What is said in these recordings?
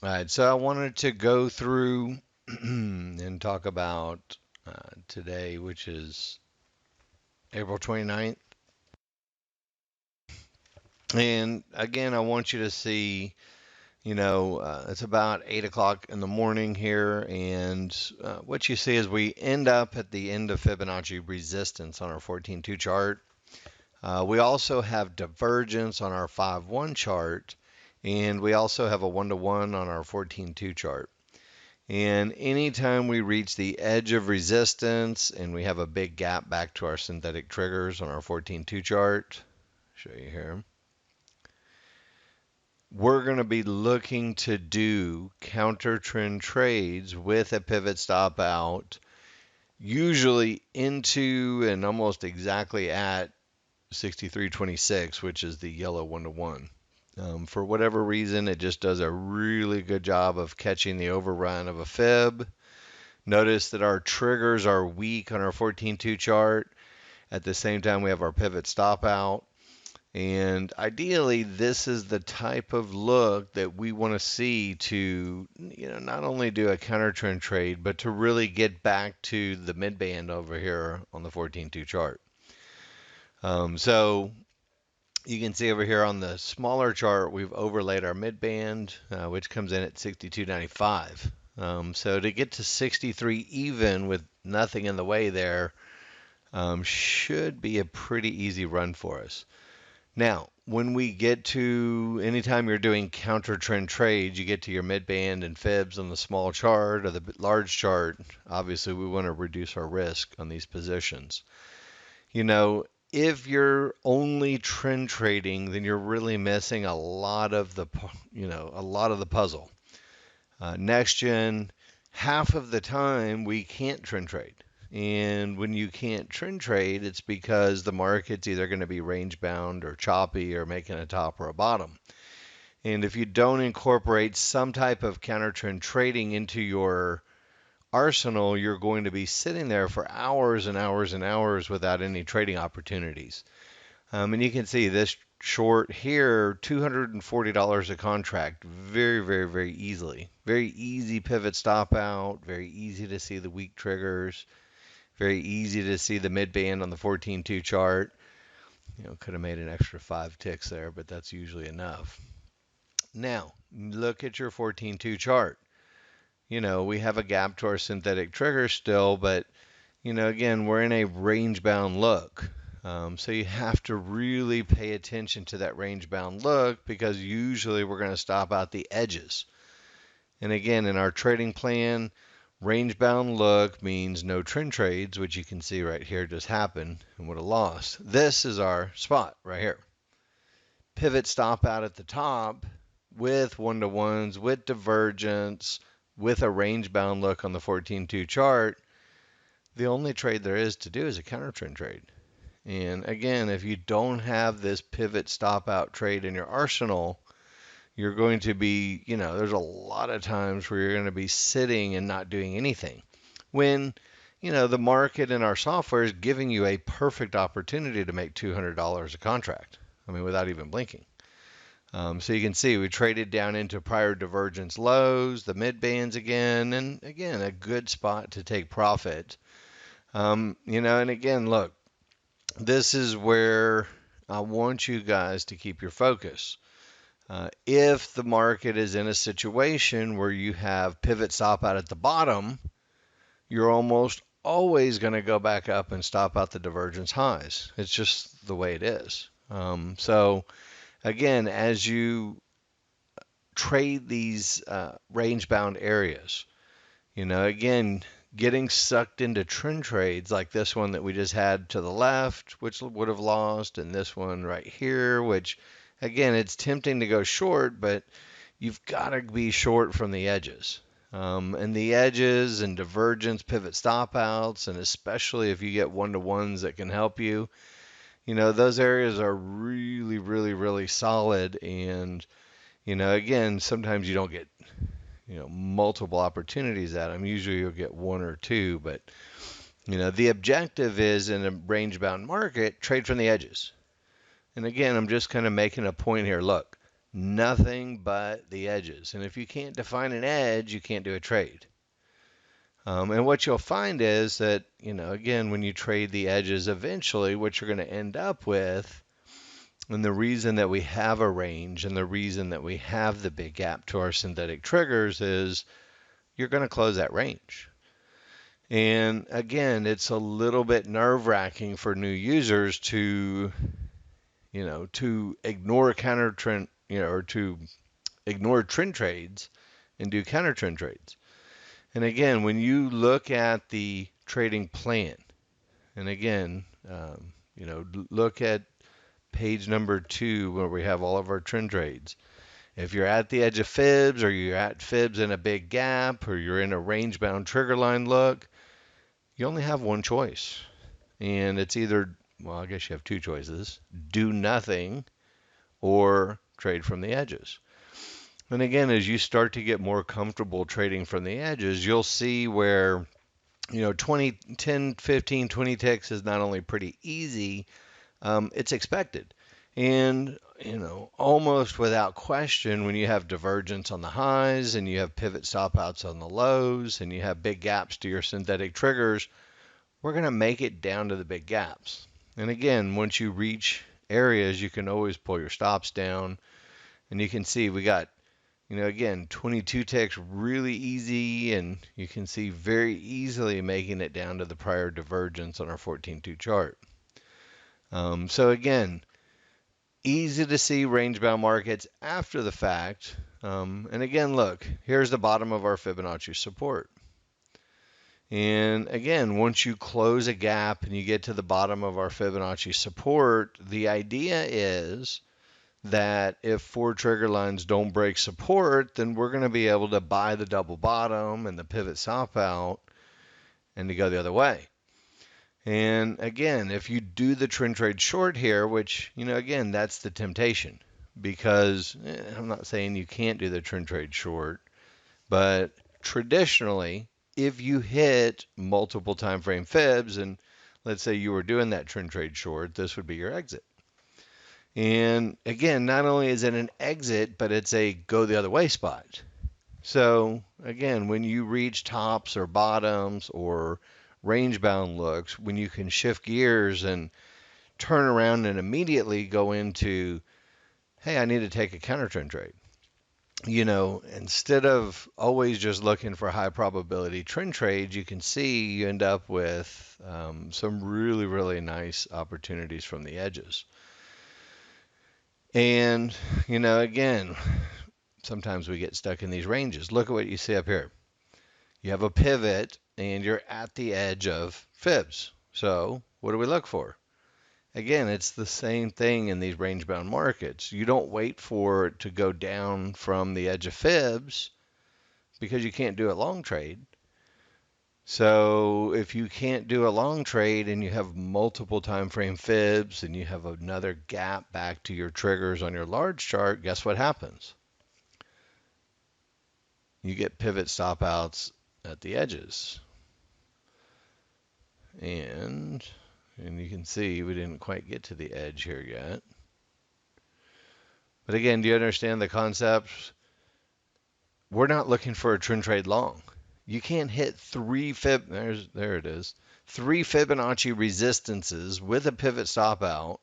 All right, so I wanted to go through and talk about today, which is April 29th. And again, I want you to see, it's about 8 o'clock in the morning here. And what you see is we end up at the end of Fibonacci resistance on our 14-2 chart. We also have divergence on our 5-1 chart. And we also have a 1-to-1 on our 14-2 chart. And anytime we reach the edge of resistance and we have a big gap back to our synthetic triggers on our 14-2 chart, show you here, we're going to be looking to do counter trend trades with a pivot stop out, usually into and almost exactly at 63.26, which is the yellow 1-to-1. For whatever reason, it just does a really good job of catching the overrun of a fib. Notice that our triggers are weak on our 14-2 chart. At the same time, we have our pivot stop out. And ideally, this is the type of look that we want to see to, not only do a counter trend trade, but to really get back to the mid band over here on the 14-2 chart. So you can see over here on the smaller chart, we've overlaid our mid band, which comes in at 62.95. So to get to 63 even with nothing in the way there should be a pretty easy run for us. Now, when we get to anytime you're doing counter trend trades, you get to your mid band and fibs on the small chart or the large chart. Obviously, we want to reduce our risk on these positions. If you're only trend trading, then you're really missing a lot of the puzzle. Nexgen, half of the time we can't trend trade. And when you can't trend trade, it's because the market's either going to be range bound or choppy or making a top or a bottom. And if you don't incorporate some type of counter trend trading into your arsenal, you're going to be sitting there for hours and hours and hours without any trading opportunities. And you can see this short here, $240 a contract, very, very, very easily. Very easy pivot stop out, very easy to see the weak triggers, very easy to see the mid band on the 14-2 chart. Could have made an extra 5 ticks there, but that's usually enough. Now, look at your 14-2 chart. We have a gap to our synthetic trigger still, but, again, we're in a range-bound look. So you have to really pay attention to that range-bound look because usually we're going to stop out the edges. And again, in our trading plan, range-bound look means no trend trades, which you can see right here just happened and would have lost. This is our spot right here. Pivot stop out at the top with 1-to-1s, with divergence, with a range-bound look on the 14-2 chart. The only trade there is to do is a counter trend trade. And again, if you don't have this pivot stop out trade in your arsenal, you're going to be, there's a lot of times where you're going to be sitting and not doing anything. When, the market in our software is giving you a perfect opportunity to make $200 a contract. Without even blinking. So you can see we traded down into prior divergence lows, the mid bands again, and again, a good spot to take profit. And again, look, this is where I want you guys to keep your focus. If the market is in a situation where you have pivot stop out at the bottom, you're almost always going to go back up and stop out the divergence highs. It's just the way it is. So again, as you trade these range-bound areas, again, getting sucked into trend trades like this one that we just had to the left, which would have lost, and this one right here, which, again, it's tempting to go short, but you've got to be short from the edges. And the edges and divergence, pivot stop outs, and especially if you get 1-to-1s that can help you, those areas are really, really, really solid. And, again, sometimes you don't get, multiple opportunities at them. Usually you'll get 1 or 2, but, the objective is in a range-bound market, trade from the edges. And again, I'm just kind of making a point here. Look, Nothing but the edges. And if you can't define an edge, you can't do a trade. And what you'll find is that, again, when you trade the edges, eventually what you're going to end up with, and the reason that we have a range and the reason that we have the big gap to our synthetic triggers is you're going to close that range. And again, it's a little bit nerve-wracking for new users to ignore counter trend, or to ignore trend trades and do counter trend trades. And again, when you look at the trading plan, and again, look at page number 2 where we have all of our trend trades. If you're at the edge of fibs, or you're at fibs in a big gap, or you're in a range-bound trigger line look, you only have one choice. And it's either, well, I guess you have two choices: do nothing or trade from the edges. And again, as you start to get more comfortable trading from the edges, you'll see where, 10, 15, 20 ticks is not only pretty easy, it's expected. And, almost without question, when you have divergence on the highs and you have pivot stop outs on the lows and you have big gaps to your synthetic triggers, we're going to make it down to the big gaps. And again, once you reach areas, you can always pull your stops down. And you can see we got, again, 22 ticks really easy, and you can see very easily making it down to the prior divergence on our 14-2 chart. So again, easy to see range-bound markets after the fact. And again, look, here's the bottom of our Fibonacci support. And again, once you close a gap and you get to the bottom of our Fibonacci support, the idea is that if 4 trigger lines don't break support, then we're going to be able to buy the double bottom and the pivot stop out and to go the other way. And again, if you do the trend trade short here, which, again, that's the temptation, because I'm not saying you can't do the trend trade short, but traditionally, if you hit multiple time frame fibs, and let's say you were doing that trend trade short, this would be your exit. And again, not only is it an exit, but it's a go the other way spot. So again, when you reach tops or bottoms or range bound looks, when you can shift gears and turn around and immediately go into, hey, I need to take a counter trend trade. Instead of always just looking for high probability trend trades, you can see you end up with some really, really nice opportunities from the edges. And, again, sometimes we get stuck in these ranges. Look at what you see up here. You have a pivot and you're at the edge of fibs. So what do we look for? Again, it's the same thing in these range-bound markets. You don't wait for it to go down from the edge of fibs because you can't do a long trade. So if you can't do a long trade and you have multiple time frame fibs and you have another gap back to your triggers on your large chart, guess what happens? You get pivot stop outs at the edges. And you can see we didn't quite get to the edge here yet. But again, do you understand the concepts? We're not looking for a trend trade long. You can't hit three Fibonacci resistances with a pivot stop out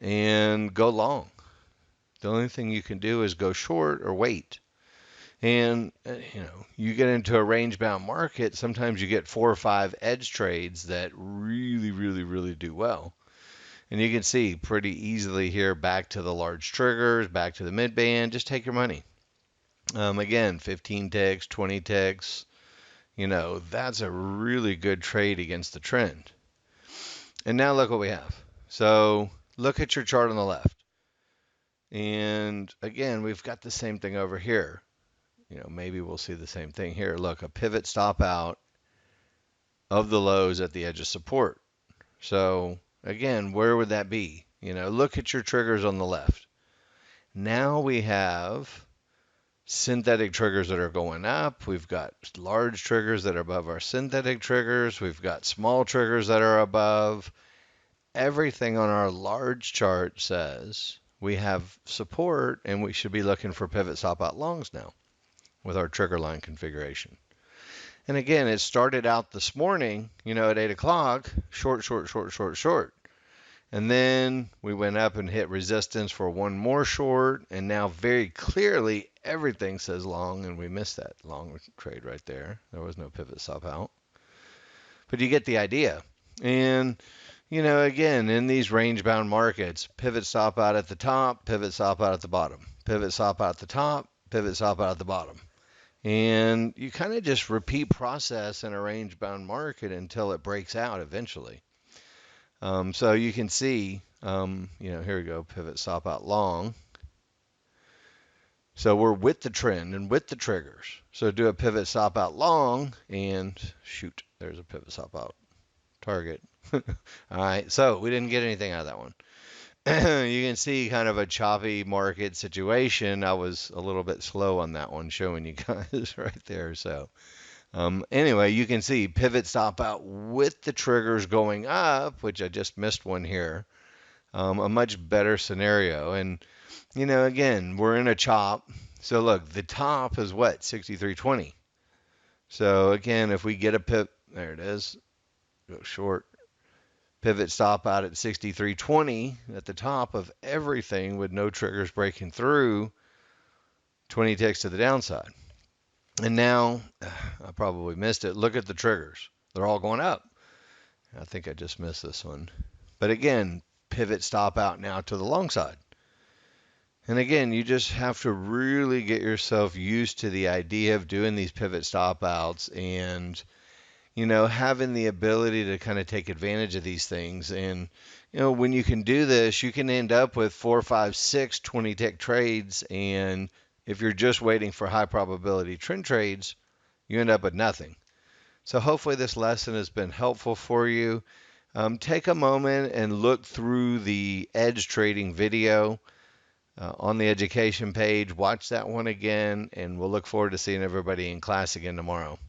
and go long. The only thing you can do is go short or wait. And you get into a range bound market, sometimes you get 4 or 5 edge trades that really, really, really do well. And you can see pretty easily here back to the large triggers, back to the mid band, just take your money. Again, 15 ticks, 20 ticks, that's a really good trade against the trend. And now look what we have. So look at your chart on the left. And again, we've got the same thing over here. Maybe we'll see the same thing here. Look, a pivot stop out of the lows at the edge of support. So again, where would that be? Look at your triggers on the left. Now we have synthetic triggers that are going up. We've got large triggers that are above our synthetic triggers. We've got small triggers that are above. Everything on our large chart says we have support, and we should be looking for pivot stop out longs now with our trigger line configuration. And again, it started out this morning, at 8 o'clock, short, short, short, short, short. And then we went up and hit resistance for one more short, and now very clearly everything says long, and we missed that long trade right there. There was no pivot stop out. But you get the idea. And, again, in these range-bound markets, pivot stop out at the top, pivot stop out at the bottom, pivot stop out at the top, pivot stop out at the bottom. And you kind of just repeat process in a range-bound market until it breaks out eventually. So you can see, here we go, pivot stop out long. So we're with the trend and with the triggers. So do a pivot stop out long, and shoot, there's a pivot stop out target. All right, so we didn't get anything out of that one. You can see kind of a choppy market situation. I was a little bit slow on that one, showing you guys right there. So anyway, you can see pivot stop out with the triggers going up, which I just missed one here. A much better scenario. And, again, we're in a chop. So look, the top is what? 63.20. So again, if we get a there it is, go short. Pivot stop out at 63.20 at the top of everything with no triggers breaking through, 20 ticks to the downside. And now, I probably missed it. Look at the triggers. They're all going up. I think I just missed this one. But again, pivot stop out now to the long side. And again, you just have to really get yourself used to the idea of doing these pivot stop outs and, having the ability to kind of take advantage of these things. And, when you can do this, you can end up with 4, 5, 6 20-tick trades. And if you're just waiting for high probability trend trades, you end up with nothing. So hopefully this lesson has been helpful for you. Take a moment and look through the edge trading video on the education page. Watch that one again, and we'll look forward to seeing everybody in class again tomorrow.